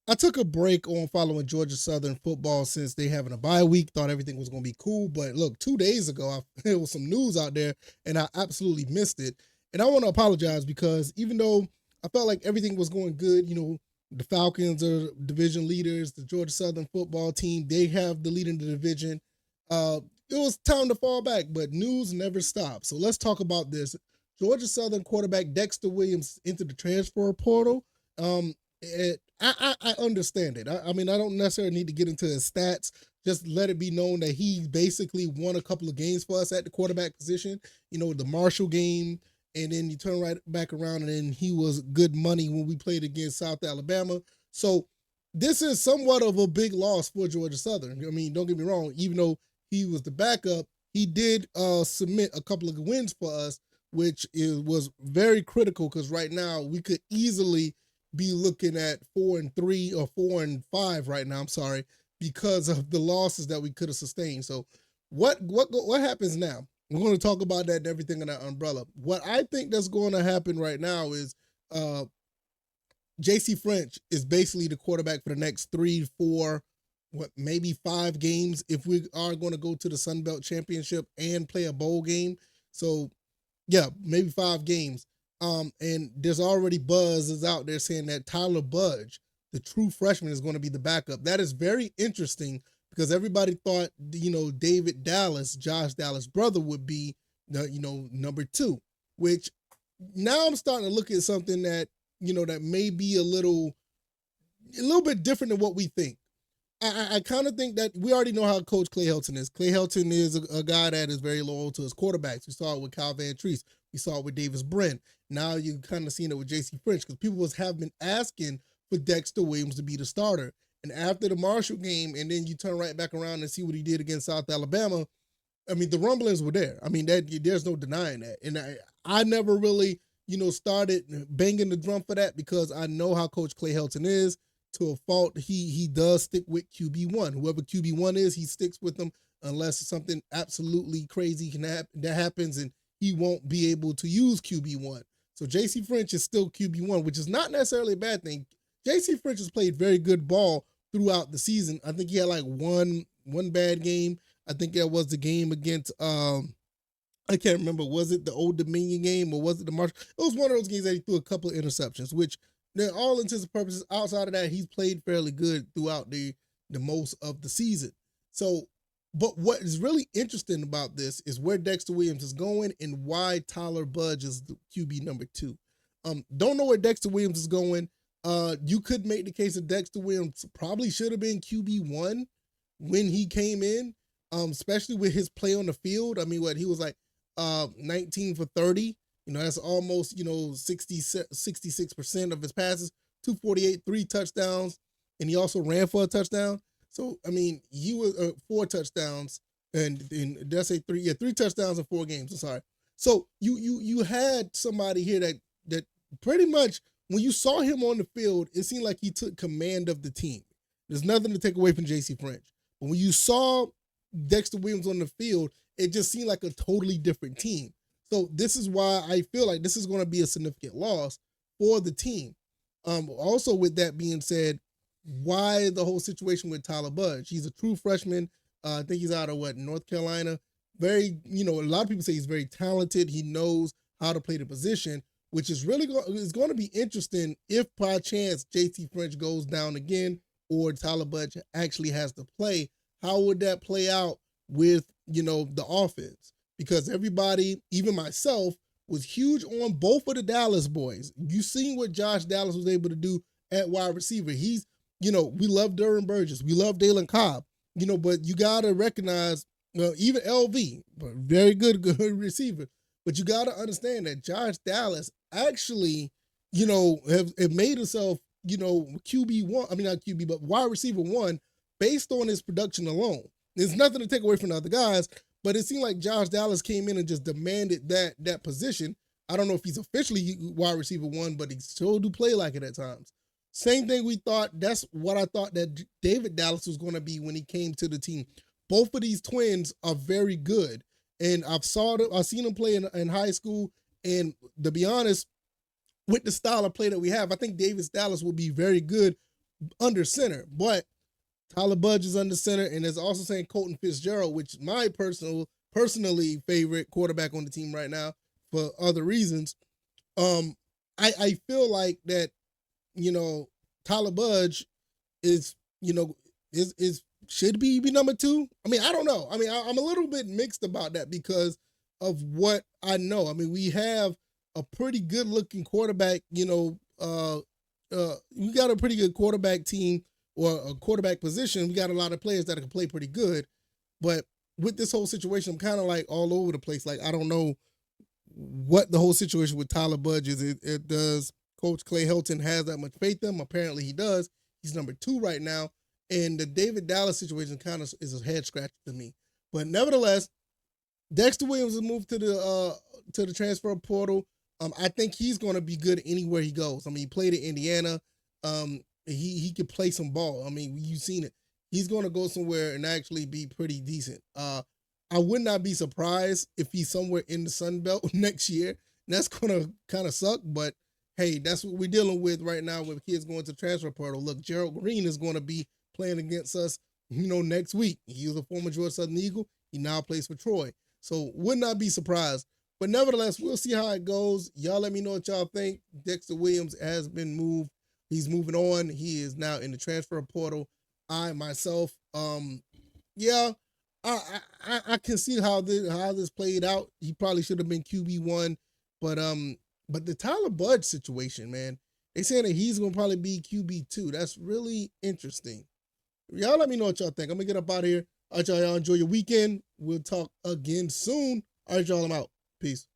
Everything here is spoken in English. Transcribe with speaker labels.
Speaker 1: I took a break on following Georgia Southern football since they having a bye week. Thought everything was going to be cool, but look, 2 days ago, there was some news out there, and I absolutely missed it. And I want to apologize because even though I felt like everything was going good, the Falcons are division leaders. The Georgia Southern football team, they have the lead in the division. Uh, it was time to fall back, but news never stops. So let's talk about this. Georgia Southern quarterback Dexter Williams into the transfer portal. I understand it. I mean, I don't necessarily need to get into his stats. Just let it be known that he basically won a couple of games for us at the quarterback position. The Marshall game, and then you turn right back around, and then he was good money when we played against South Alabama. So this is somewhat of a big loss for Georgia Southern. I mean, don't get me wrong. Even though he was the backup, he did submit a couple of wins for us, which was very critical because right now we could easily be looking at 4-3 or 4-5 right now. I'm sorry, because of the losses that we could have sustained. So what happens now? We're going to talk about that and everything in that umbrella. What I think that's going to happen right now is uh, JC French is basically the quarterback for the next 3, 4, maybe 5 games if we are going to go to the Sun Belt Championship and play a bowl game. So yeah, maybe 5 games. And there's already buzz is out there saying that Tyler Budge, the true freshman, is going to be the backup. That is very interesting because everybody thought, David Dallas, Josh Dallas' brother, would be the, number 2, which now I'm starting to look at something that, that may be a little bit different than what we think. I kind of think that we already know how Coach Clay Helton is. Clay Helton is a guy that is very loyal to his quarterbacks. We saw it with Kyle Van Treese. We saw it with Davis Brin. Now you kind of seen it with J.C. French because people have been asking for Dexter Williams to be the starter. And after the Marshall game, and then you turn right back around and see what he did against South Alabama. I mean, the rumblings were there. I mean, there's no denying that. And I never really, started banging the drum for that because I know how Coach Clay Helton is. To a fault, he does stick with QB1. Whoever QB1 is, he sticks with them unless something absolutely crazy that happens and he won't be able to use QB1. So JC French is still QB1, which is not necessarily a bad thing. JC French has played very good ball throughout the season. I think he had like one bad game. I think that was the game against I can't remember. Was it the Old Dominion game or was it the Marshall? It was one of those games that he threw a couple of interceptions, which all intents and purposes, outside of that, he's played fairly good throughout the most of the season. So, but what is really interesting about this is where Dexter Williams is going and why Tyler Budge is the QB number 2. Don't know where Dexter Williams is going. You could make the case that Dexter Williams probably should have been QB1 when he came in, especially with his play on the field. I mean, he was like 19 for 30. That's almost, 66% of his passes, 248, 3 touchdowns, and he also ran for a touchdown. So, I mean, he was 4 touchdowns, and did I say 3? Yeah, 3 touchdowns in 4 games. I'm sorry. So you had somebody here that pretty much when you saw him on the field, it seemed like he took command of the team. There's nothing to take away from J.C. French, but when you saw Dexter Williams on the field, it just seemed like a totally different team. So this is why I feel like this is going to be a significant loss for the team. Also, with that being said, why the whole situation with Tyler Budge? He's a true freshman. I think he's out of North Carolina. Very, a lot of people say he's very talented. He knows how to play the position, which is really is going to be interesting if by chance JT French goes down again or Tyler Budge actually has to play. How would that play out with, the offense? Because everybody, even myself, was huge on both of the Dallas boys. You seen what Josh Dallas was able to do at wide receiver. He's, we love Durham Burgess. We love Dalen Cobb, but you got to recognize, even LV, very good receiver. But you got to understand that Josh Dallas actually, have made himself, QB1, I mean, not QB, but wide receiver 1 based on his production alone. There's nothing to take away from the other guys, but it seemed like Josh Dallas came in and just demanded that position. I don't know if he's officially wide receiver 1, but he still do play like it at times. Same thing we thought. That's what I thought that David Dallas was going to be when he came to the team. Both of these twins are very good, and I've seen them play in high school. And to be honest, with the style of play that we have, I think Davis Dallas will be very good under center, but Tyler Budge is under center, and there's also saying Colton Fitzgerald, which is my personally favorite quarterback on the team right now for other reasons. Um, I feel like that, you know, Tyler Budge is, is should be number two. I mean, I don't know. I mean, I'm a little bit mixed about that because of what I know. I mean, we have a pretty good looking quarterback. We got a pretty good quarterback team or a quarterback position. We got a lot of players that can play pretty good, but with this whole situation, I'm kind of like all over the place. Like I don't know what the whole situation with Tyler Budge is. It does Coach Clay Helton has that much faith in him? Apparently he does. He's number two right now. And the David Dallas situation kind of is a head scratcher to me. But nevertheless, Dexter Williams has moved to the transfer portal. I think he's going to be good anywhere he goes. I mean, he played at Indiana. He could play some ball. I mean, you've seen it. He's going to go somewhere and actually be pretty decent. I would not be surprised if he's somewhere in the Sun Belt next year. That's going to kind of suck, but hey, that's what we're dealing with right now with kids going to transfer portal. Look, Gerald Green is going to be playing against us, next week. He was a former Georgia Southern Eagle. He now plays for Troy. So would not be surprised. But nevertheless, we'll see how it goes. Y'all let me know what y'all think. Dexter Williams has been moved. He's moving on. He is now in the transfer portal. I myself, yeah, I can see how this played out. He probably should have been QB1, but the Tyler Budge situation, man, they saying that he's gonna probably be QB2. That's really interesting. Y'all let me know what y'all think. I'm gonna get up out of here. All right, y'all enjoy your weekend. We'll talk again soon. All right, y'all, I'm out. Peace.